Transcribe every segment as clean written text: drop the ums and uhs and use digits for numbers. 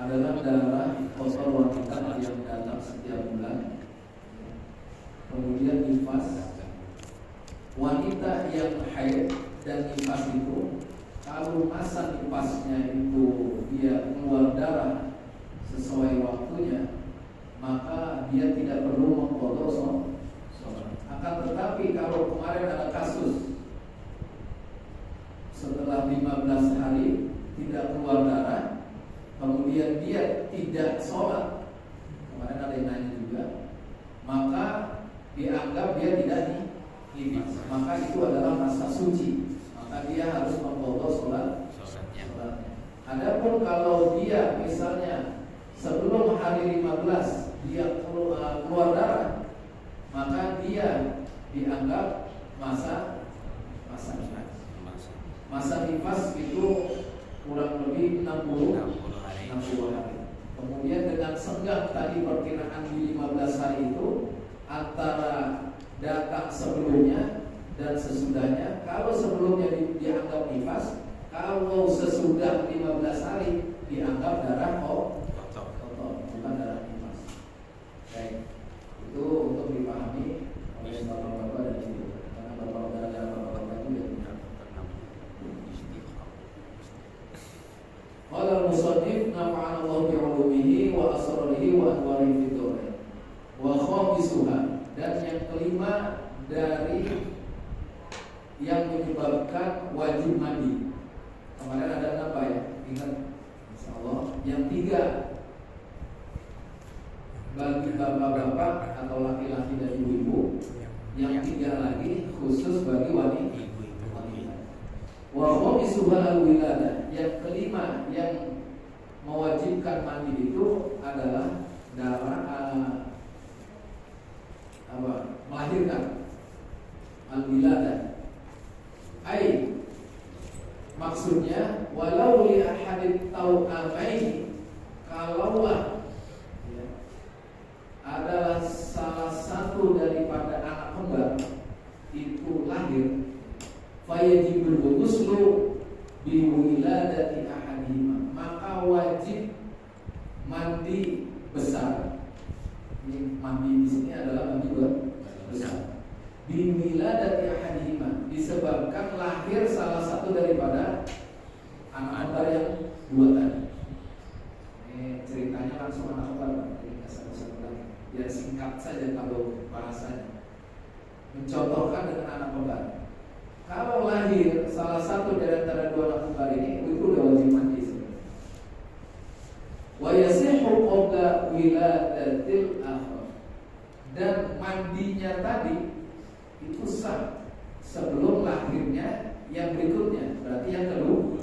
adalah darah kotor wanita yang datang setiap bulan. Kemudian nifas, wanita yang haid dan nifas itu, kalau masa nifasnya itu dia keluar darah sesuai waktunya, maka dia tidak perlu mengqadha sholat. Akan tetapi kalau kemarin ada kasus setelah 15 hari tidak keluar darah, kemudian dia tidak sholat, kemarin ada yang nanya juga, maka dianggap dia tidak nifas, maka itu adalah masa suci, maka dia harus mengqadha sholatnya. Adapun kalau dia misalnya sebelum hari 15 dia keluar darah, maka dia dianggap masa nifas. Masa nifas itu kurang lebih 60 hari. Kemudian dengan senggang tadi perkiraan di 15 hari itu antara datang sebelumnya dan sesudahnya. Kalau sebelumnya dianggap nifas, kalau sesudah 15 hari dianggap darah kotor, bukan darah nifas. Baik, itu untuk dipahami oleh bapak-bapak dan ibu, karena bapak-bapak dan bapak-bapak itu yang punya. Qala al-musannif nafa'ana Allah bi'ulumihi wa asrarihi wa anwarihi fid dharain. Wa khamisuha, dan yang kelima dari yang menyebabkan wajib mandi. Kemarin ada apa ya? Ingat insyaallah. Yang tiga bagi bapak-bapak atau laki-laki dan ibu-ibu. Yang tiga lagi khusus bagi wanita. Wa khamisuha al-wiladah. Yang kelima yang mewajibkan mandi itu adalah darah melahirkan, al-wiladah. Ai maksudnya walau li ahadit tau'amaini, kalaulah adalah salah satu daripada anak kembar itu lahir, fayajibul ghuslu bi wiladati ahadihima, maka wajib mandi besar. Ini mandi di sini adalah mandi besar. Bi wiladati ahadihima, disebabkan lahir salah satu daripada anak kembar yang dua tadi. Ini ceritanya langsung anak kembar, jadi nggak satu-satu lagi. Biar singkat saja kalau bahasanya. Mencontohkan dengan anak kembar. Kalau lahir salah satu dari antara dua anak kembar ini, itu udah wajib mandi sebenarnya. Wa yasihu qabla wiladatil akhar, dan mandinya tadi itu sah sebelum lahirnya yang berikutnya, berarti yang kedua.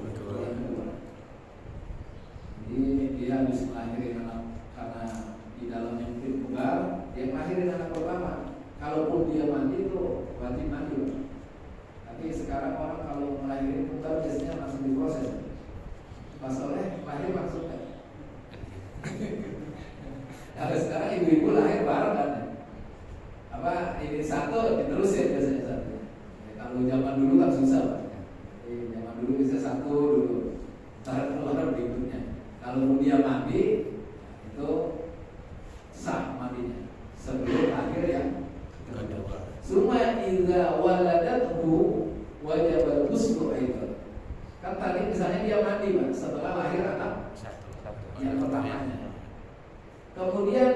Jadi dia habis melahirin anak karena di dalamnya mungkin kembar, dia melahirin anak pertama. Kalaupun dia mandi itu wajib mandi. Tapi sekarang orang kalau melahirin kembar biasanya langsung diproses. Masalahnya lahir maksudnya. Kalau sekarang ibu-ibu lahir bareng kan? Ini satu diterusin biasanya satu. Ya, kalau zaman dulu kan susah Pak. Zaman dulu bisa satu dulu, ntar keluar berikutnya. Kalau dia mandi itu sah mandinya sebelum akhir yang kedua. Summa idza waladathu wajib al-ghuslu aidan. Kan tadi misalnya dia mandi Pak setelah lahir anak yang pertamanya. Kemudian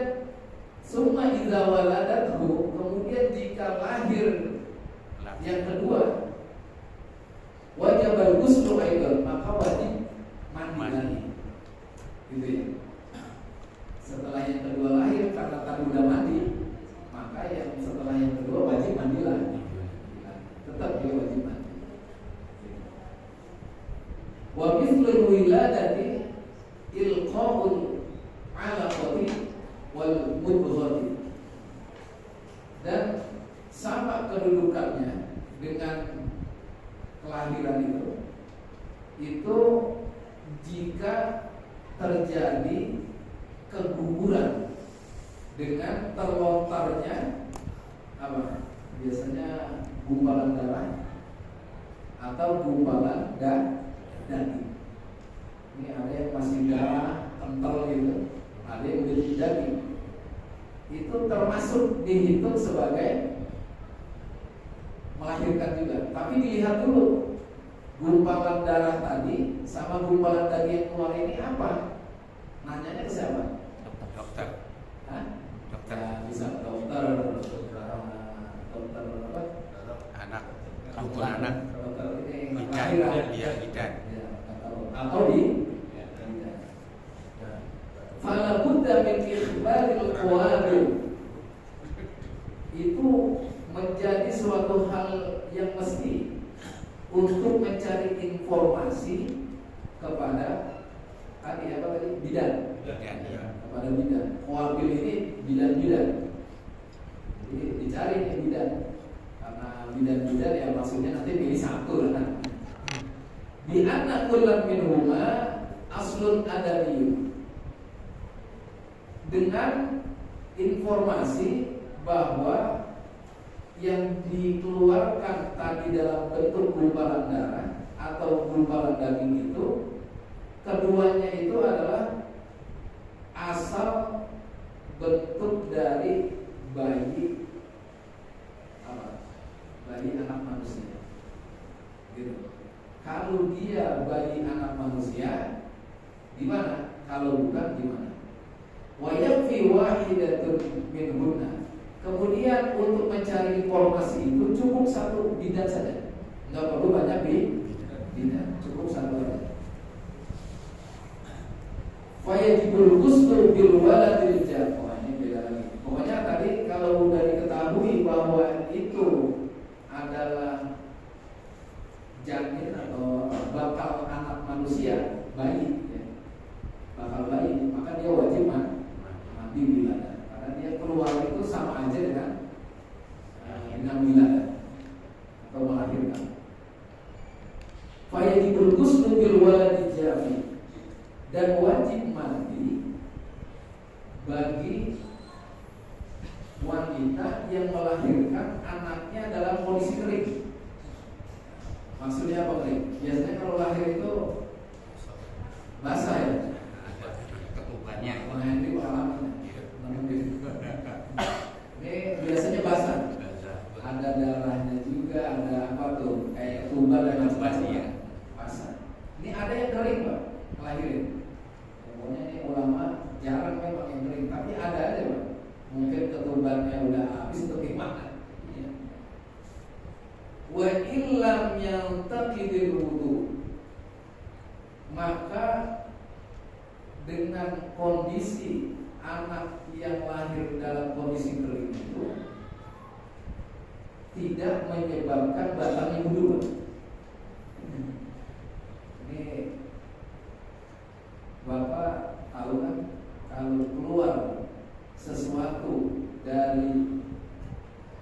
summa idza waladathu, kemudian jika lahir yang kedua wajib al-ghuslu aidan, maka wajib mandi lagi. Gitu ya. Setelah yang kedua lahir karena tadi udah mandi, maka yang setelah yang kedua wajib mandi lagi. Tetap dia wajib mandi. Wa mithlul wiladati ilqa'ul 'alaqati wal mudghati, dan sama kedudukannya dengan kelahiran itu jika terjadi keguguran dengan terlontarnya biasanya gumpalan darah atau gumpalan daging. Ini ada yang masih darah kental gitu, ada yang menjadi daging. Itu termasuk dihitung sebagai melahirkan juga. Tapi dilihat dulu gumpalan darah tadi sama gumpalan daging yang keluar ini apa? Nanyanya ke siapa? Dokter. Hah? Dokter. Ya, bisa dokter apa? Anak. Dokter anak. Dokter ini Bidan. Iya, bidan. Ya, atau di fala budda min ikhbaril qawabil. Itu menjadi suatu hal yang mesti untuk mencari informasi kepada bidan. Kepada bidan. Qawabil ini bidan-bidan. Jadi dicari nih bidan. Karena bidan-bidan ya maksudnya nanti pilih satu lah kan. Bi anna kullam minhuma aslun adamiyyun. Dengan informasi bahwa yang dikeluarkan tadi dalam bentuk gumpalan darah atau gumpalan daging itu, keduanya itu adalah asal bentuk dari bayi anak manusia. Gitu. Kalau dia bayi anak manusia, gimana? Kalau bukan gimana? Wa yakfi wahidatun minhunna. Kemudian untuk mencari informasi itu cukup satu bidan saja. Enggak perlu banyak bidan, cukup satu saja. Fa yajibul ghuslu bil waladil jaffa. Ini beda lagi. Pokoknya tadi kalau sudah diketahui bahwa itu adalah janin atau bakal anak manusia, bayi ya. Bakal bayi, maka dia wajib mandi wilada. Karena dia keluar itu sama aja dengan wilada atau melahirkan. Fa yajibul ghuslu bil waladil jaffa. Dan wajib mandi bagi wanita yang melahirkan anaknya dalam kondisi kering. Maksudnya apa kering? Biasanya kalau lahir itu basah ya. Ketubannya. Ini pengalaman. Ini biasanya basah. Ada darahnya juga, ada apa tuh? Kayak ketuban dan macam-macam ya. Basah. Ini ada yang kering Pak, ngelahirin. Pokoknya ini ulama jarang memang yang kering, tapi ada aja Pak. Mungkin ketubannya udah habis atau gimana. Wa illam yantaqidil wudu, maka dengan kondisi anak yang lahir dalam kondisi kering itu tidak menyebabkan batalnya wudu. Ini Bapak tahu kan, kalau keluar sesuatu dari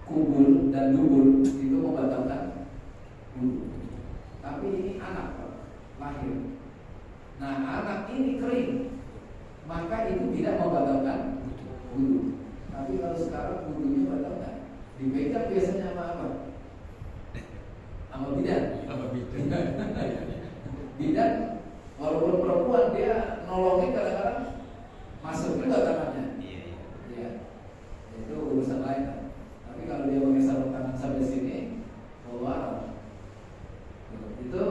kubur dan dubur itu membatalkan wudu. Tapi ini anak Pak, lahir. Nah anak ini kering, maka itu tidak membatalkan wudu. Tapi kalau sekarang wudunya batalkan. Dipegang biasanya sama apa? Sama bidan. Bidan walaupun perempuan dia nolongin kadang-kadang masuk juga tangannya. Iya. Itu urusan lain kan. Tapi kalau dia pakai sarung tangan sampai sini, keluar. Itu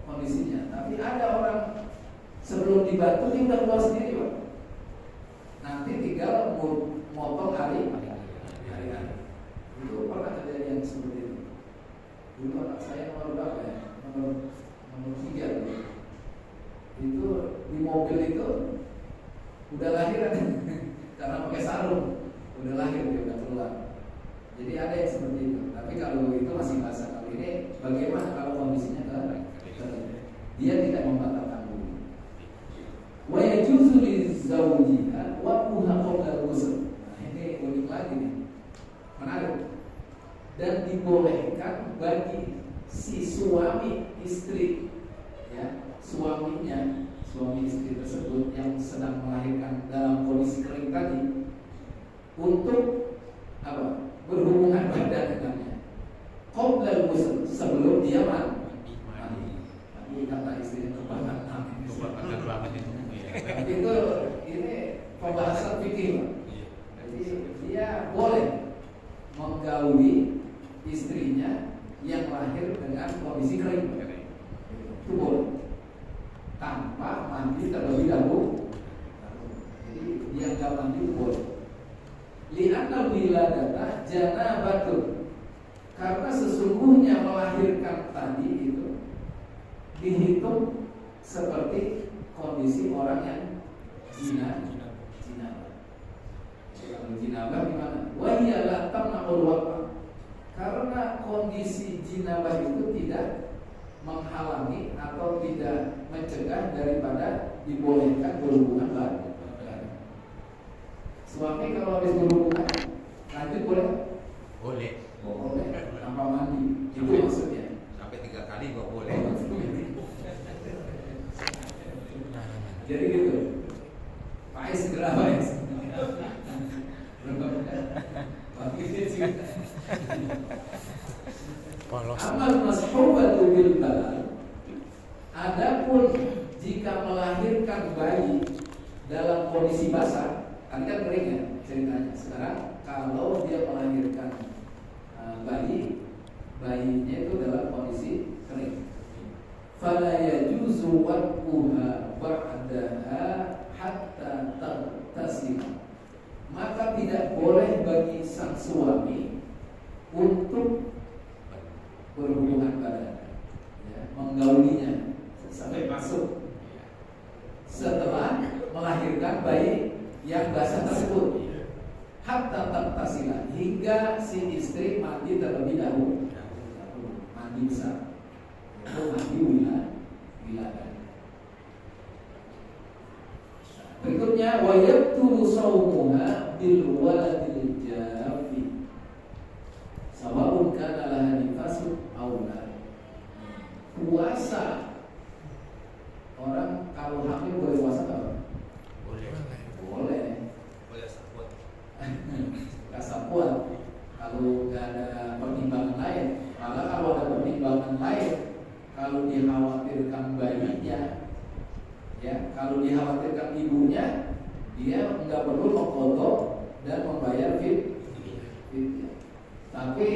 kondisinya. Tapi ada orang sebelum dibantu dia udah keluar sendiri Pak. Nanti tinggal motong hari-hari. Itu pernah kejadian seperti itu. Dulu anak saya nomor berapa ya? Nomor 3 gitu. Itu di mobil itu udah lahir karena pakai sarung, udah lahir dia udah keluar. Jadi ada yang seperti itu. Tapi kalau itu masih basah. Kalau ini bagaimana kalau kondisinya dia tidak membatalkan wudu. Wa yajuzu lizawjiha wa huwa qabla al-ghusl. Nah, ini unik lagi nih. Menarik. Dan dibolehkan bagi si suami istri ya, suami istri tersebut yang sedang melahirkan dalam kondisi kering tadi untuk apa? Berhubungan badan dengannya. Qabla al-ghusl, sebelum dia mandi. Kata istrinya kebanggaan banget itu. Itu ini pembahasan fikih, Pak. Jadi dia boleh menggauli istrinya yang lahir dengan kondisi kering, itu boleh tanpa mandi terlebih dahulu. Jadi dia nggak mandi itu boleh. Li'anna wiladata janabatun, karena sesungguhnya melahirkan tadi itu dihitung seperti kondisi orang yang jinabah. Kalau jinabah gimana? Wahia la tamna'ul waqa, karena kondisi jinabah itu tidak menghalangi atau tidak mencegah daripada dibolehkan berhubungan badan. Suami kalau habis berhubungan lanjut boleh? Boleh. Boleh tanpa mandi. Itu maksudnya. Sampai 3 kali gak boleh. Jadi gitu. Faiz segera Faiz. Amal mashubatu bil balal. Adapun jika melahirkan bayi dalam kondisi basah, tadi kan kering ya ceritanya. Sekarang kalau dia melahirkan bayinya itu dalam kondisi kering, fala yajuzu wad'uha ba'daha hatta taghtasil, maka tidak boleh bagi sang suami untuk berhubungan badan, ya, menggaulinya sampai masuk setelah melahirkan bayi yang basah tersebut, hatta taghtasila, hingga si istri mandi terlebih dahulu, mandi besar, itu mandi wiladah. Berikutnya wa yabtulu shaumuha bil waladil jafi sawa'un kana laha nifasun aw la. Puasa orang kalau hamil boleh puasa apa? Boleh. Kasapuan. Kalau nggak ada pertimbangan lain, malah kalau ada pertimbangan lain, kalau dikhawatirkan bayinya, ya, kalau dikhawatirkan ibunya, dia nggak perlu mengkodok dan membayar fidyah. Tapi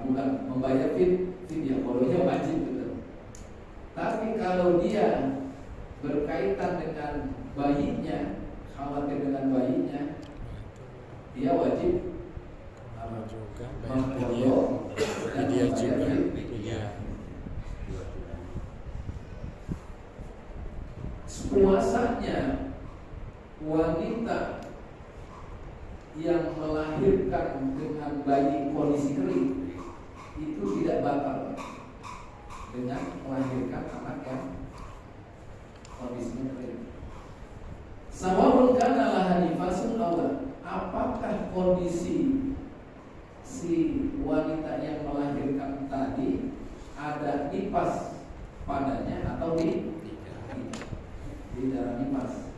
bukan membayar fidyah, kodoknya wajib betul. Tapi kalau dia berkaitan dengan bayinya, khawatir dengan bayinya, dia wajib mengkodok dan membayar fidyah. Puasanya wanita yang melahirkan dengan bayi kondisi kering itu tidak batal dengan melahirkan anak yang kondisinya kering. Sawa'un kana laha nifasun aw la, apakah kondisi si wanita yang melahirkan tadi ada nifas padanya atau di darah nifas.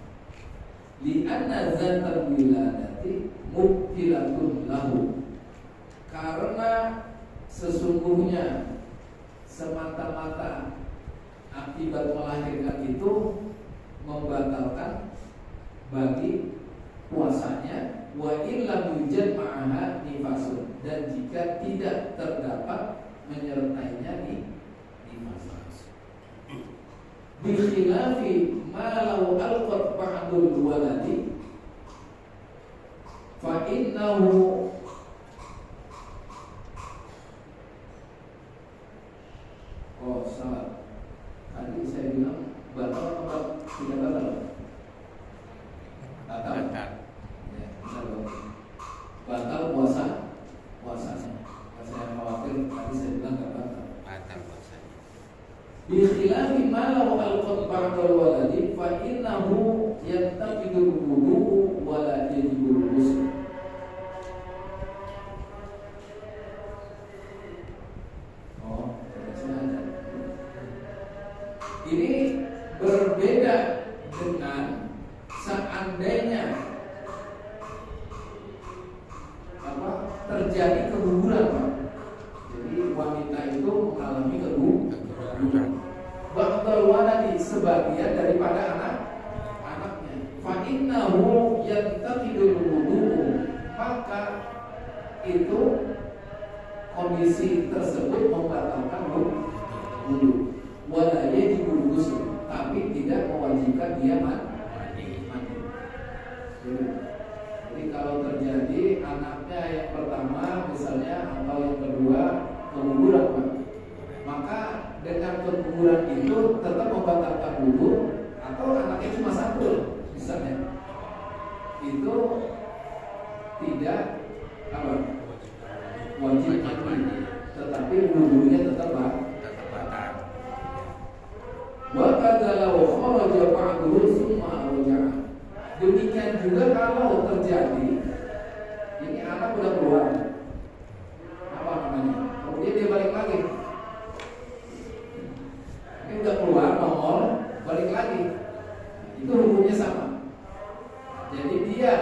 Li'anna zatal wiladati mubtilatun lahu, karena sesungguhnya semata-mata akibat melahirkan itu membatalkan bagi puasanya, wa illam yujad ma'aha nifasun, dan jika tidak terdapat menyertainya nifas. Bikhilafi ma law alqat ba'dul waladi fa innahu salah. Tadi saya bilang batal apa tidak batal? Batal. Ya, batal puasanya. Saya khawatir tadi saya bilang nggak batal. Batal puasanya. Bikhilafi ma law alqat ba'dul waladi fa innahu yattaqidul wudu wa la yajibul ghusl. Ini berbeda dengan seandainya terjadi keguguran, Pak. Jadi wanita itu mengalami keguguran. Ba'dal waladi, sebagian daripada anaknya. Fa innahu yantaqidul wudu, maka itu kondisi tersebut membatalkan wudu. Wala yajibul ghusl, tapi tidak mewajibkan dia mandi. Jadi kalau terjadi anaknya yang pertama misalnya atau yang kedua keguguran, maka dengan keguguran itu tetap membatalkan wudu, atau anaknya cuma satu misalnya, itu tidak wajib mandi, tetapi wudunya tetap batal. Wa kadzalau kharaja ba'duhu tsumma raja'a. Demikian juga kalau terjadi ini anak udah keluar, apa namanya, kemudian dia balik lagi, ini udah keluar nongol, balik lagi, itu hukumnya sama. Jadi dia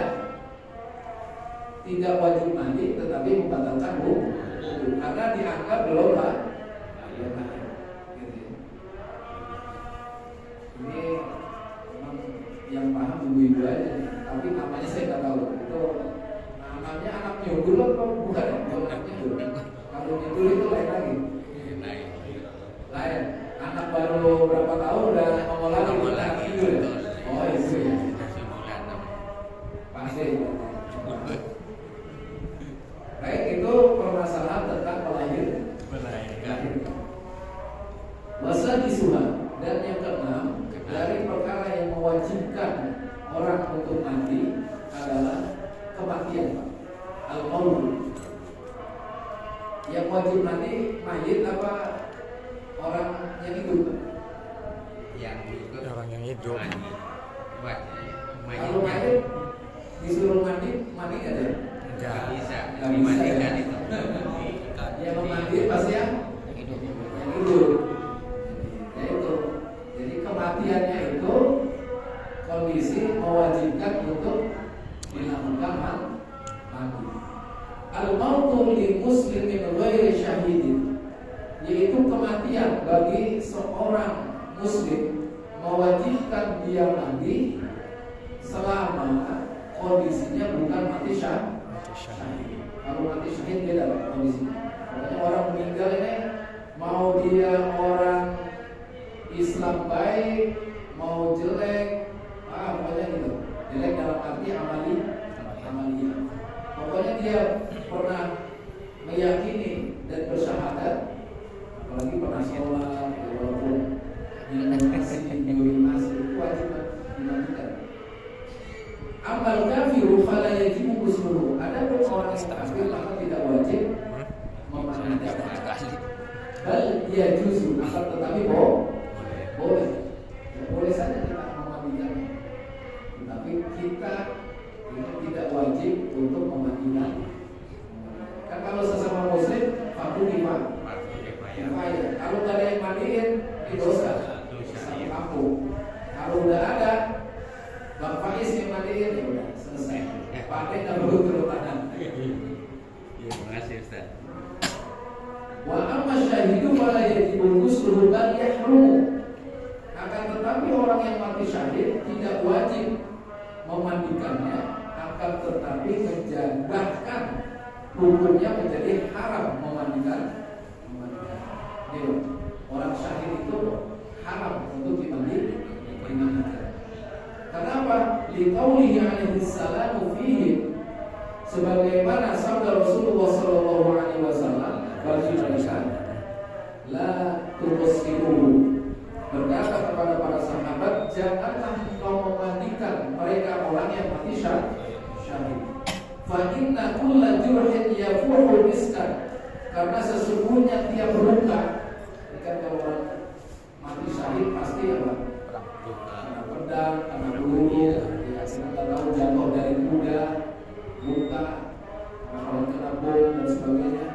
tidak wajib mandi, tetapi membatalkan wudu karena dianggap belum mandi. Ini memang yang paham ibu-ibu aja, tapi namanya saya nggak tahu. Itu namanya anak nyundul atau bukan? Anak nyundul. Kalau nyundul itu lain lagi. Lain. Anak baru berapa tahun udah ngomong lagi. Oh itu ya. Pasti. Baik, itu permasalahan tentang melahirkan. Wasa disuha. Dan yang keenam, dari perkara yang mewajibkan orang untuk mandi adalah kematian, al-maut. Yang wajib mandi mayit apa orang yang hidup? Yang hidup. Orang yang hidup. Kalau mayit disuruh mandi nggak ada? Nggak bisa. Nggak Dimandikan bisa, itu. Yang memandi pasti yang hidup. Jadi kematiannya itu kondisi mewajibkan untuk dilakukan mandi. Al-mautu li muslimin ghairi syahidin, yaitu kematian bagi seorang muslim mewajibkan dia mandi selama kondisinya bukan mati syahid. Kalau mati syahid beda kondisinya. Pokoknya orang meninggal ini mau dia orang Islam baik, mau jelek, pokoknya gitu. Jelek dalam arti amaliyah. Pokoknya dia pernah meyakini dan bersyahadat, apalagi pernah sholat, walaupun masih itu wajib dimandikan. Amal kafiru fala yajibu ghusluhu. Adapun orang yang kafir maka tidak wajib memandikan. Bal yajuzu, akan tetapi boleh saja kita memandikan, tapi kita tidak wajib untuk memandikan. Kan kalau sesama muslim fardu kifayah. Kalau nggak ada yang mandiin, itu dosa satu kampung. Kalau udah ada Bang Faiz yang mandiin, ya udah selesai. Pakai nggak perlu turun tangan. Terima kasih Ustaz. Wa amma syahidu fala yajibu ghusluhu bal yahrumu. Akan tetapi orang yang mati syahid tidak wajib memandikannya, akan tetapi bahkan hukumnya menjadi haram memandikan. Jadi, orang syahid itu haram untuk dimandikan. Kenapa? Liqaulihi alaihi salamu fihi, sebagaimana sabda Rasulullah sallallahu alaihi wasallam bagi mereka, la tuqsiruhu, berkata kepada para sahabat, janganlah engkau memandikan mereka orang yang mati syahid. Fa inna kulla jurhin yafuhu miskan, karena sesungguhnya tiap luka, kan kalau orang mati syahid pasti apa? Kena pedang, kena peluru, ya kita tahu jatuh dari kuda, luka, kalau kena bom dan sebagainya.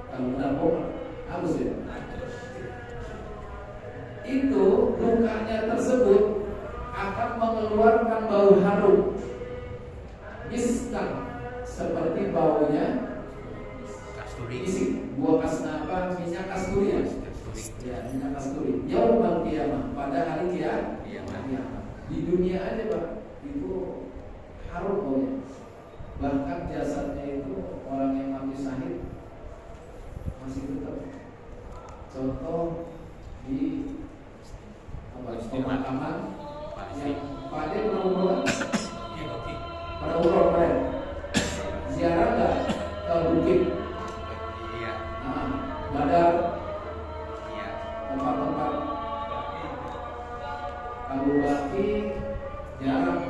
Kalau kena bom, harus ya. Itu lukanya tersebut akan mengeluarkan bau harum, miskan, seperti baunya kasturi, buah minyak kasturi ya, minyak kasturi. Yaumul qiyamah, pada hari Iya, Pak. Iya. Di dunia aja Pak, itu harum baunya. Bahkan jasadnya itu orang yang mati syahid masih tetap. Contoh di pemakaman yang Pak Ade pernah umroh, pernah umroh kemarin, ziarah nggak ke Bukit, Iya. Badar, Iya. tempat-tempat Abu Baki jarang,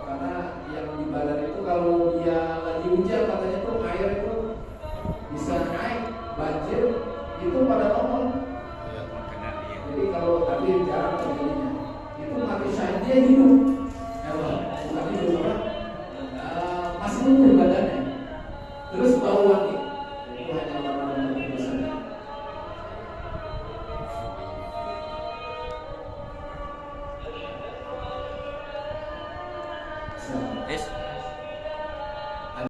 karena yang di Badar itu kalau dia lagi hujan katanya tuh air itu bisa naik, banjir itu pada nongol. Benar, iya. Jadi kalau tapi jarang terjadinya. Itu mati syahid dia hidup, ya Pak, bukan hidup apa? Masih utuh badannya. Terus bau wangi. Itu hanya orang-orang yang bisa. Es